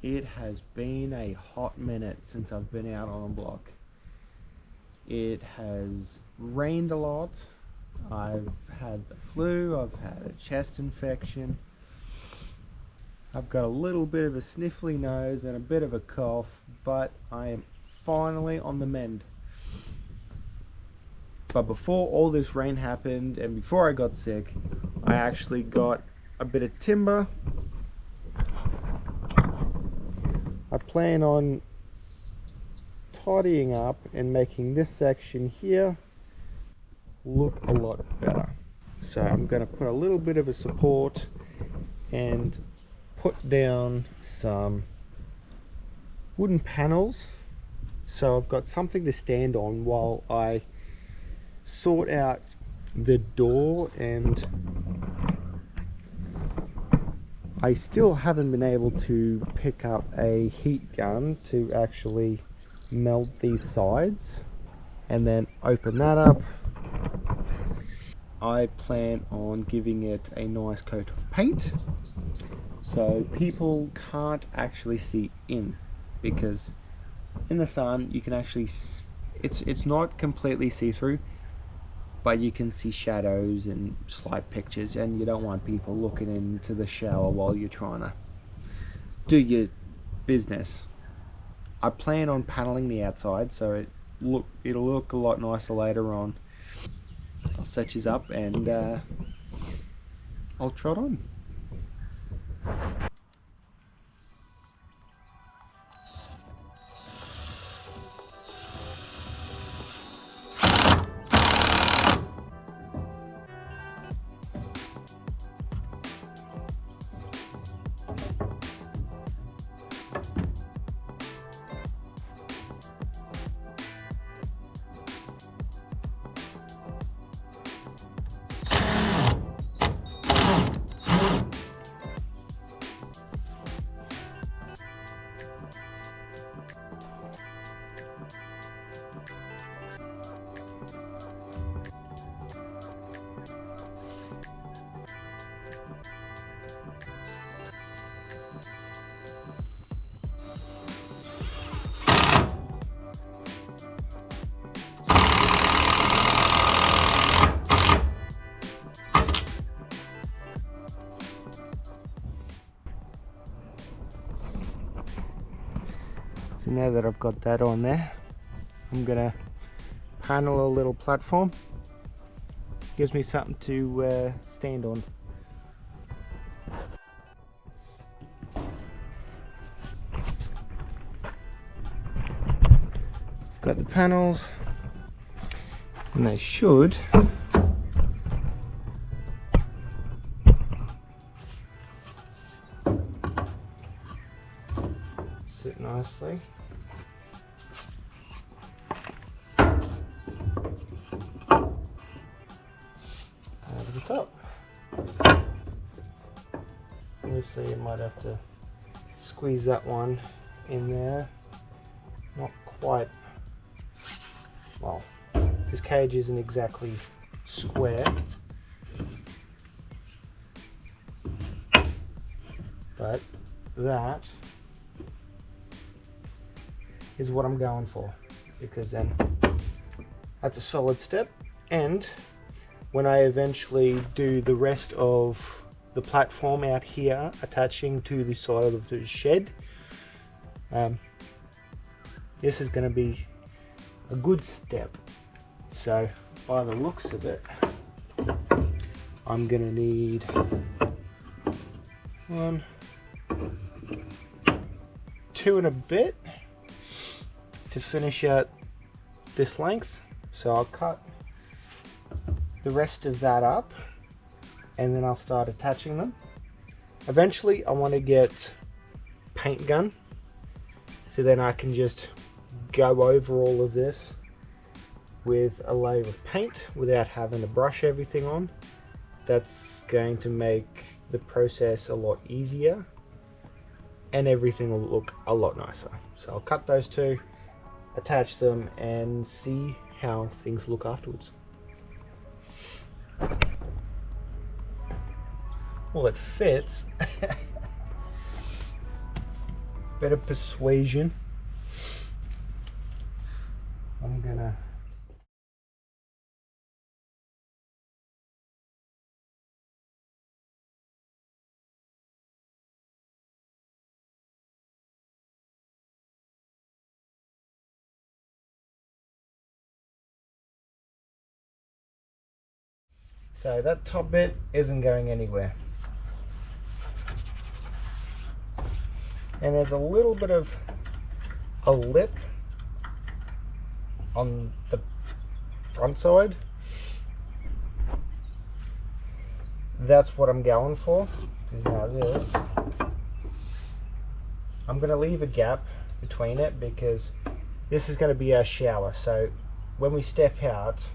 It has been a hot minute since I've been out on a block. It has rained a lot. I've had the flu, I've had a chest infection. I've got a little bit of a sniffly nose and a bit of a cough, but I am finally on the mend. But before all this rain happened and before I got sick, I actually got a bit of timber. I plan on tidying up and making this section here look a lot better. So I'm going to put a little bit of a support and put down some wooden panels, so I've got something to stand on while I sort out the door. And I still haven't been able to pick up a heat gun to actually melt these sides and then open that up. I plan on giving it a nice coat of paint so people can't actually see in, because in the sun you can actually it's not completely see-through, but you can see shadows and slight pictures, and you don't want people looking into the shower while you're trying to do your business. I plan on paneling the outside so it'll look a lot nicer later on. I'll set you up and I'll trot on. So now that I've got that on there, I'm gonna panel a little platform. Gives me something to stand on. Got the panels, and they should sit nicely. Over the top. Obviously you might have to squeeze that one in there. Not quite, well, this cage isn't exactly square, but that is what I'm going for, because then that's a solid step. And when I eventually do the rest of the platform out here attaching to the side of the shed, this is going to be a good step. So by the looks of it, I'm going to need 1, 2 and a bit to finish out this length. So I'll cut the rest of that up and then I'll start attaching them. Eventually I want to get paint gun, so then I can just go over all of this with a layer of paint without having to brush everything on. That's going to make the process a lot easier and everything will look a lot nicer. So I'll cut those two, attach them, and see how things look afterwards. Well, it fits. bit of persuasion, I'm gonna so that top bit isn't going anywhere. And there's a little bit of a lip on the front side. That's what I'm going for. Is now this. I'm going to leave a gap between it because this is going to be our shower. So when we step out,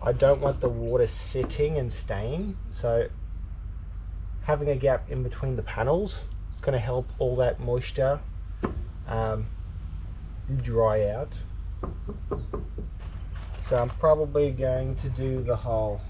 I don't want the water sitting and staying. So having a gap in between the panels is going to help all that moisture dry out. So I'm probably going to do the whole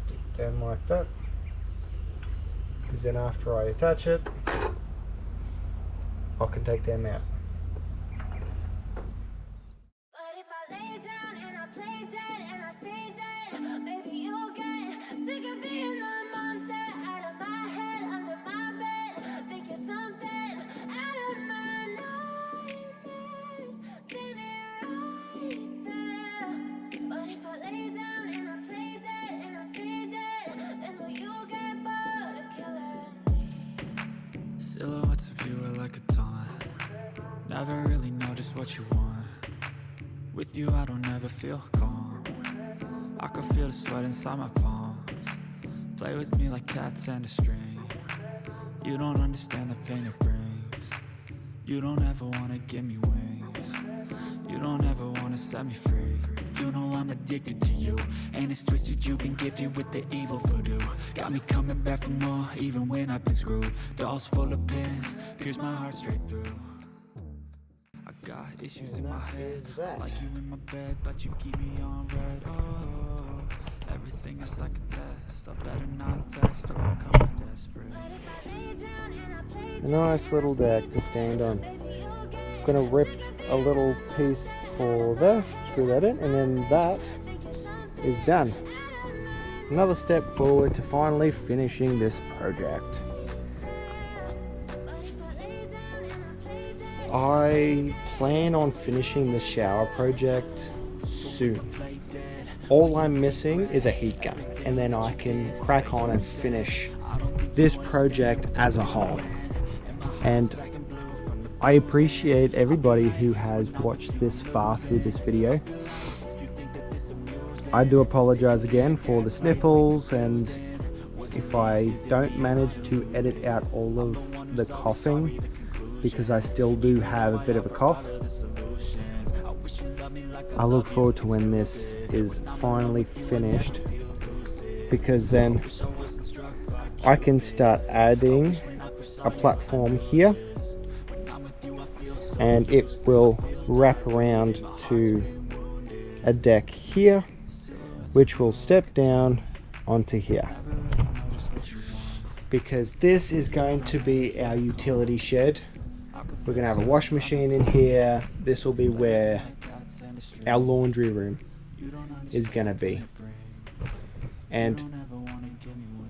stick down like that, because then after I attach it, I can take them out. Silhouettes of you are like a taunt. Never really know just what you want. With you I don't ever feel calm. I can feel the sweat inside my palms. Play with me like cats and a string. You don't understand the pain it brings. You don't ever wanna give me wings. You don't ever wanna set me free. You know I'm addicted to you, and it's twisted. You've been gifted with the evil voodoo. Got me coming back for more, even when I've been screwed. Dolls full of pins, pierce my heart straight through. I got issues in my head, I like you in my bed, but you keep me on red. Oh, everything is like a test. I better not text or I'll come off desperate. A nice little deck to stand on. I'm gonna rip a little piece for there, screw that in, and then that is done. Another step forward to finally finishing this project. I plan on finishing the shower project soon. All I'm missing is a heat gun, and then I can crack on and finish this project as a whole. And I appreciate everybody who has watched this far through this video. I do apologize again for the sniffles, and if I don't manage to edit out all of the coughing, because I still do have a bit of a cough. I look forward to when this is finally finished, because then I can start adding a platform here, and it will wrap around to a deck here, which will step down onto here, because this is going to be our utility shed. We're going to have a washing machine in here. This will be where our laundry room is going to be, and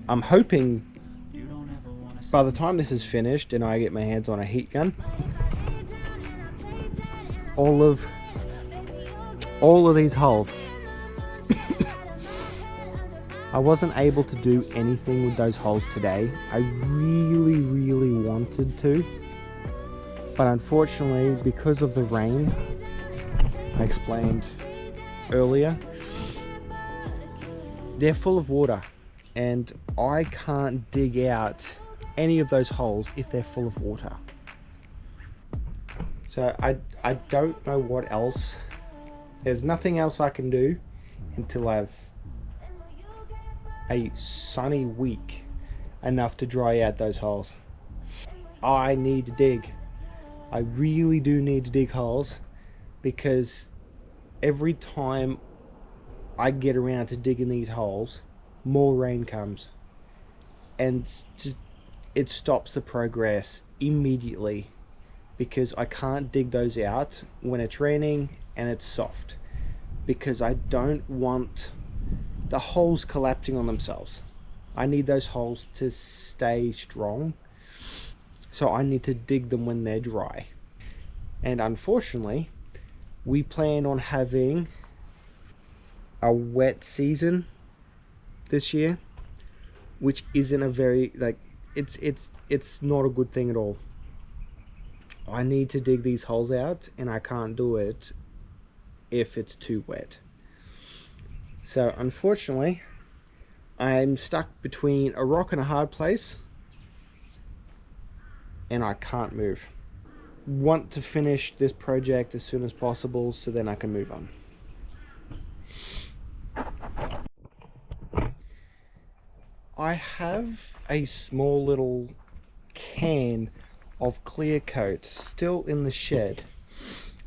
I'm hoping by the time this is finished and I get my hands on a heat gun, all of these holes I wasn't able to do anything with those holes today. I really wanted to, but unfortunately, because of the rain I explained earlier, they're full of water, and I can't dig out any of those holes if they're full of water. So I don't know what else. There's nothing else I can do until I've a sunny week enough to dry out those holes. I need to dig. I really do need to dig holes, because every time I get around to digging these holes, more rain comes, and just it stops the progress immediately, because I can't dig those out when it's raining and it's soft, because I don't want the holes collapsing on themselves. I need those holes to stay strong, so I need to dig them when they're dry. And unfortunately, we plan on having a wet season this year, which isn't a very, like, it's not a good thing at all. I need to dig these holes out, and I can't do it if it's too wet. So unfortunately, I'm stuck between a rock and a hard place, and I can't move. Want to finish this project as soon as possible, so then I can move on. I have a small little can of clear coat still in the shed.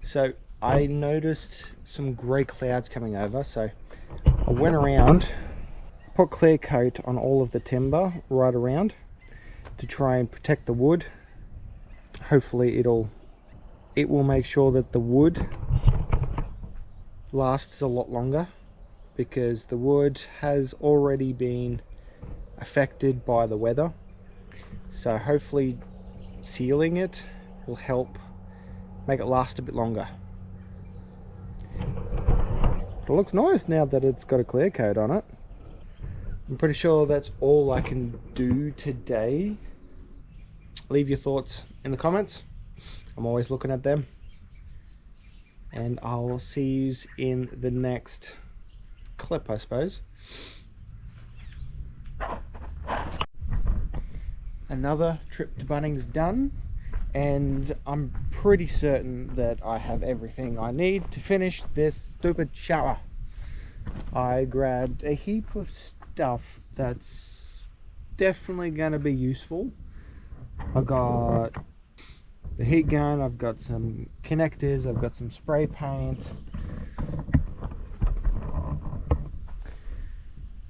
So I noticed some grey clouds coming over, so I went around, put clear coat on all of the timber right around to try and protect the wood. Hopefully it will make sure that the wood lasts a lot longer, because the wood has already been affected by the weather. So hopefully sealing it will help make it last a bit longer. It looks nice now that it's got a clear coat on it. I'm pretty sure that's all I can do today. Leave your thoughts in the comments. I'm always looking at them. And I'll see you in the next clip, I suppose. Another trip to Bunnings done, and I'm pretty certain that I have everything I need to finish this stupid shower. I grabbed a heap of stuff that's definitely going to be useful. I got the heat gun, I've got some connectors, I've got some spray paint,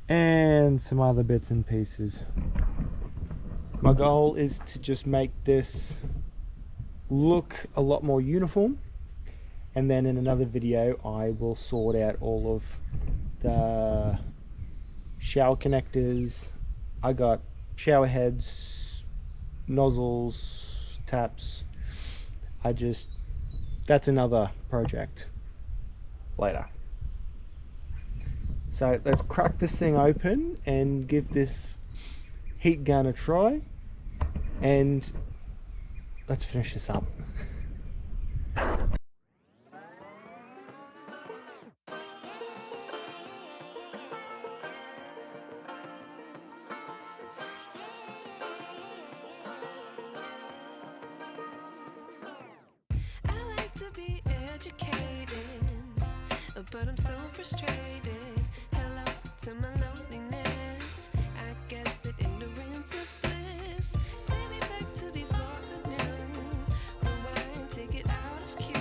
and some other bits and pieces. My goal is to just make this look a lot more uniform, and then in another video I will sort out all of the shower connectors. I got shower heads, nozzles, taps. That's another project later. So let's crack this thing open and give this heat gun a try, and let's finish this up. I like to be educated, but I'm so frustrated. Hello to my loneliness. I guess that ignorance is bliss. Take me back to before the new. Rewind, take it out of cue.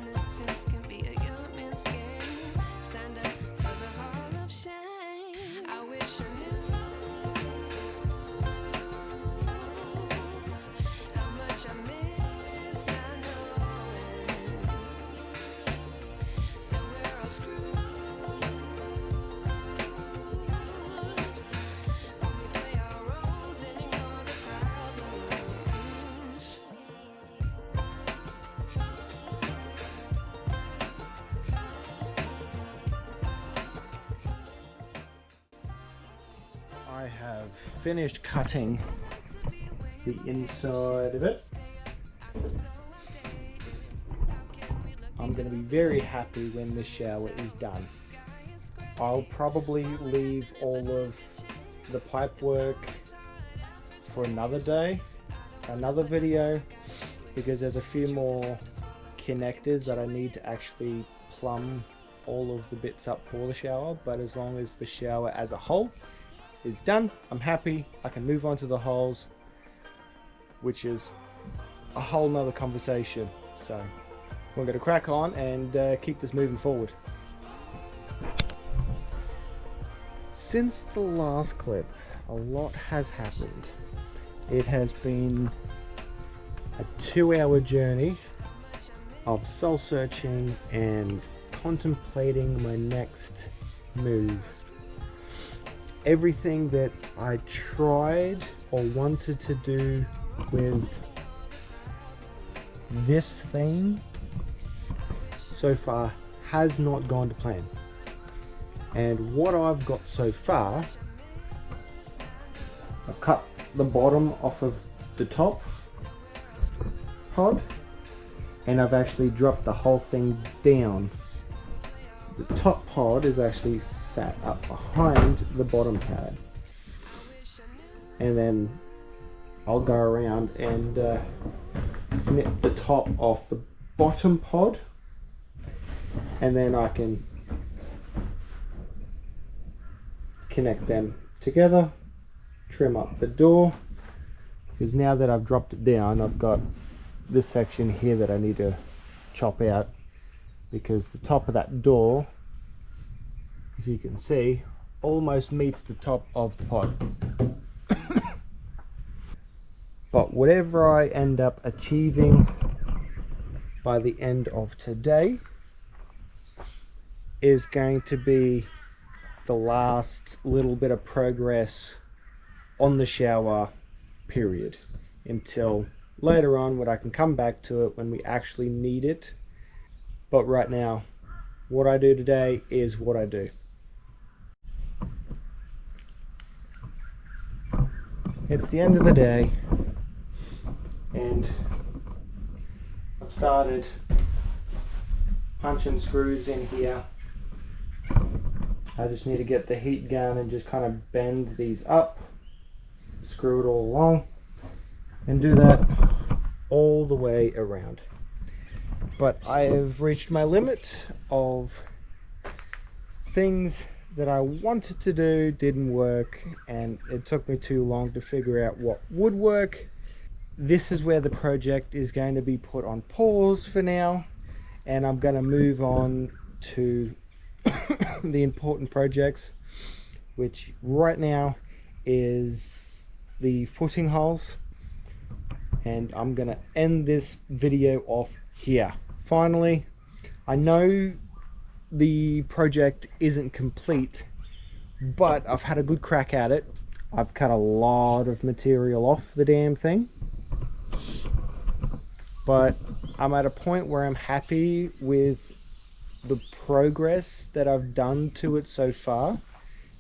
Innocence can be a young man's game. Signed up for the hall of shame. I wish I knew how much I miss not knowing that we're all screwed. When we play our roles and ignore the problems. I have finished cutting the inside of it. I'm going to be very happy when this shower is done. I'll probably leave all of the pipe work for another day, another video, because there's a few more connectors that I need to actually plumb all of the bits up for the shower. But as long as the shower as a whole is done, I'm happy. I can move on to the holes, which is a whole nother conversation. So we're going to crack on and keep this moving forward. Since the last clip, a lot has happened. It has been a 2-hour journey of soul searching and contemplating my next move. Everything that I tried or wanted to do with this thing so far has not gone to plan. And what I've got so far, I've cut the bottom off of the top pod, and I've actually dropped the whole thing down. The top pod is actually sat up behind the bottom pad, and then I'll go around and snip the top off the bottom pod, and then I can connect them together, trim up the door, because now that I've dropped it down, I've got this section here that I need to chop out, because the top of that door, if you can see, almost meets the top of the pod. But whatever I end up achieving by the end of today is going to be the last little bit of progress on the shower, period, until later on when I can come back to it when we actually need it. But right now, what I do today is what I do. It's the end of the day, and I've started punching screws in here. I just need to get the heat gun and just kind of bend these up, screw it all along, and do that all the way around. But I have reached my limit of things that I wanted to do, didn't work, and it took me too long to figure out what would work. This is where the project is going to be put on pause for now, and I'm going to move on to the important projects, which right now is the footing holes, and I'm going to end this video off here. Finally, I know the project isn't complete, but I've had a good crack at it. I've cut a lot of material off the damn thing, but I'm at a point where I'm happy with the progress that I've done to it so far.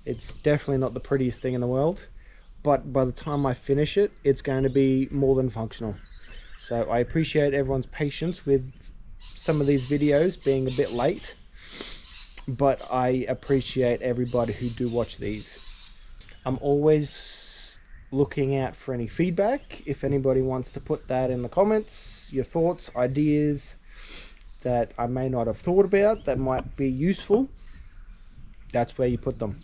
It's definitely not the prettiest thing in the world, but by the time I finish it, it's going to be more than functional. So I appreciate everyone's patience with some of these videos being a bit late, but I appreciate everybody who do watch these. I'm always looking out for any feedback. If anybody wants to put that in the comments, your thoughts, ideas that I may not have thought about that might be useful, that's where you put them.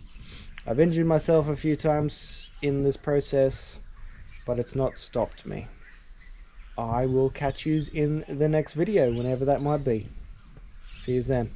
I've injured myself a few times in this process, but it's not stopped me. I will catch yous in the next video, whenever that might be. See you then.